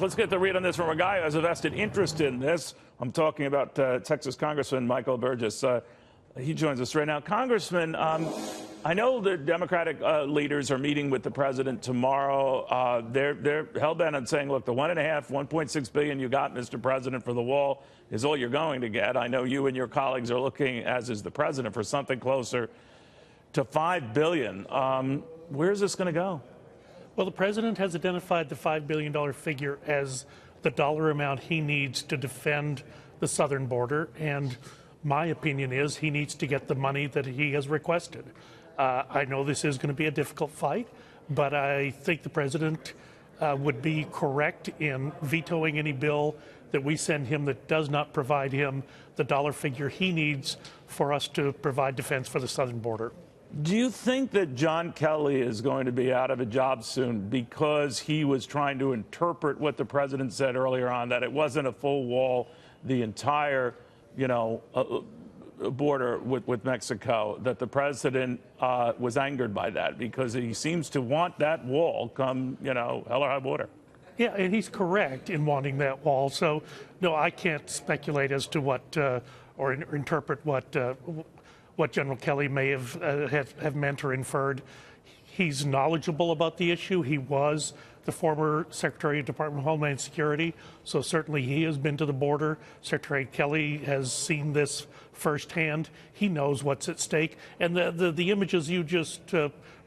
let's get the read on this from a guy who has a vested interest in this. I'm talking about Texas Congressman Michael Burgess. He joins us right now. Congressman, I know the Democratic leaders are meeting with the president tomorrow. They're hell-bent on saying, look, the $1.6 billion you got, Mr. President, for the wall is all you're going to get. I know you and your colleagues are looking, as is the president, for something closer to $5 billion. Where's this going to go? Well, the president has identified the $5 billion figure as the dollar amount he needs to defend the southern border, and my opinion is he needs to get the money that he has requested. I know this is going to be a difficult fight, but I think the president would be correct in vetoing any bill that we send him that does not provide him the dollar figure he needs for us to provide defense for the southern border. Do you think that John Kelly is going to be out of a job soon because he was trying to interpret what the president said earlier on, that it wasn't a full wall, the entire, border with Mexico, that the president was angered by that because he seems to want that wall come, hell or high water? Yeah, and he's correct in wanting that wall. So, no, I can't speculate as to what or interpret what General Kelly may have meant or inferred. He's knowledgeable about the issue. He was the former Secretary of Department of Homeland Security, so certainly he has been to the border. Secretary Kelly has seen this firsthand. He knows what's at stake. And the images you just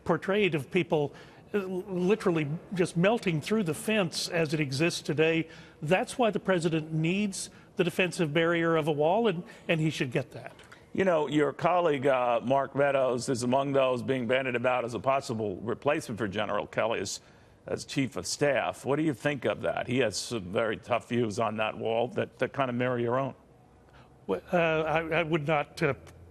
portrayed of people literally just melting through the fence as it exists today, that's why the president needs the defensive barrier of a wall, and he should get that. Your colleague, Mark Meadows, is among those being bandied about as a possible replacement for General Kelly as chief of staff. What do you think of that? He has some very tough views on that wall that kind of mirror your own. Well, I would not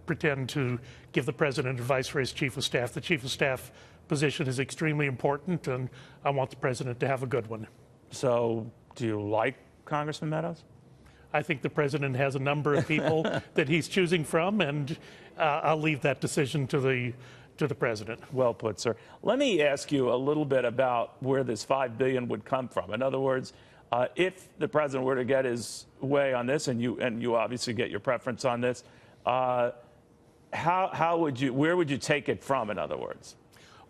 pretend to give the president advice for his chief of staff. The chief of staff position is extremely important, and I want the president to have a good one. So do you like Congressman Meadows? I think the president has a number of people that he's choosing from, and I'll leave that decision to the president. Well put, sir. Let me ask you a little bit about where this $5 billion would come from. In other words, if the president were to get his way on this, and you obviously get your preference on this, where would you take it from? In other words.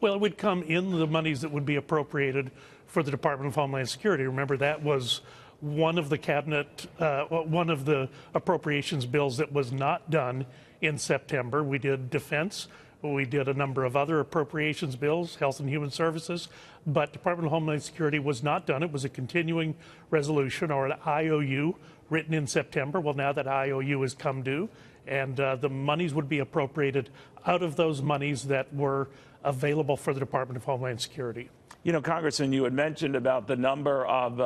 Well, it would come in the monies that would be appropriated for the Department of Homeland Security. Remember, that was one of the appropriations bills that was not done in September. We did defense. We did a number of other appropriations bills, Health and Human Services, but Department of Homeland Security was not done. It was a continuing resolution, or an IOU, written in September. Well, now that IOU has come due, and the monies would be appropriated out of those monies that were available for the Department of Homeland Security. Congressman, you had mentioned about the number of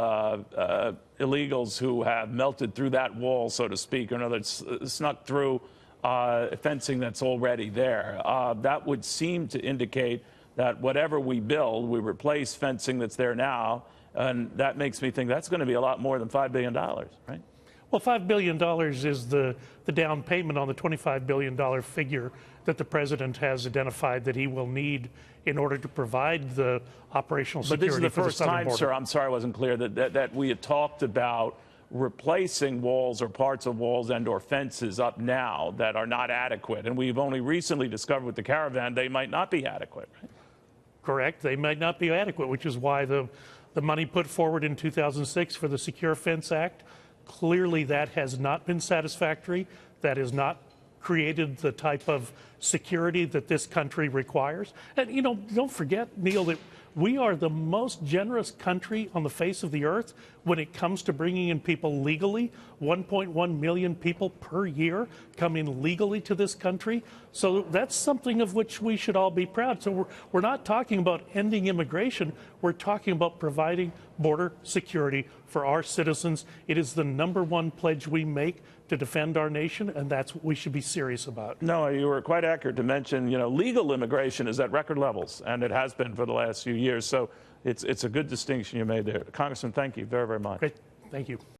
illegals who have melted through that wall, so to speak, or in other words, snuck through fencing that's already there. That would seem to indicate that whatever we build, we replace fencing that's there now, and that makes me think that's going to be a lot more than $5 billion, right? Well, $5 billion is the down payment on the $25 billion figure that the president has identified that he will need in order to provide the operational security. But this is the for first the southern time, border. sir, I'm sorry I wasn't clear, that we had talked about replacing walls or parts of walls and or fences up now that are not adequate. And we've only recently discovered with the caravan they might not be adequate. Right? Correct. They might not be adequate, which is why the money put forward in 2006 for the Secure Fence Act, clearly that has not been satisfactory. That has not created the type of security that this country requires. And, don't forget, Neil, that we are the most generous country on the face of the earth when it comes to bringing in people legally. 1.1 million people per year come in legally to this country. So that's something of which we should all be proud. So we're not talking about ending immigration. We're talking about providing border security for our citizens. It is the #1 pledge we make to defend our nation, and that's what we should be serious about. No, you were quite accurate to mention, legal immigration is at record levels, and it has been for the last few years. So it's a good distinction you made there. Congressman, thank you very, very much. Great. Thank you.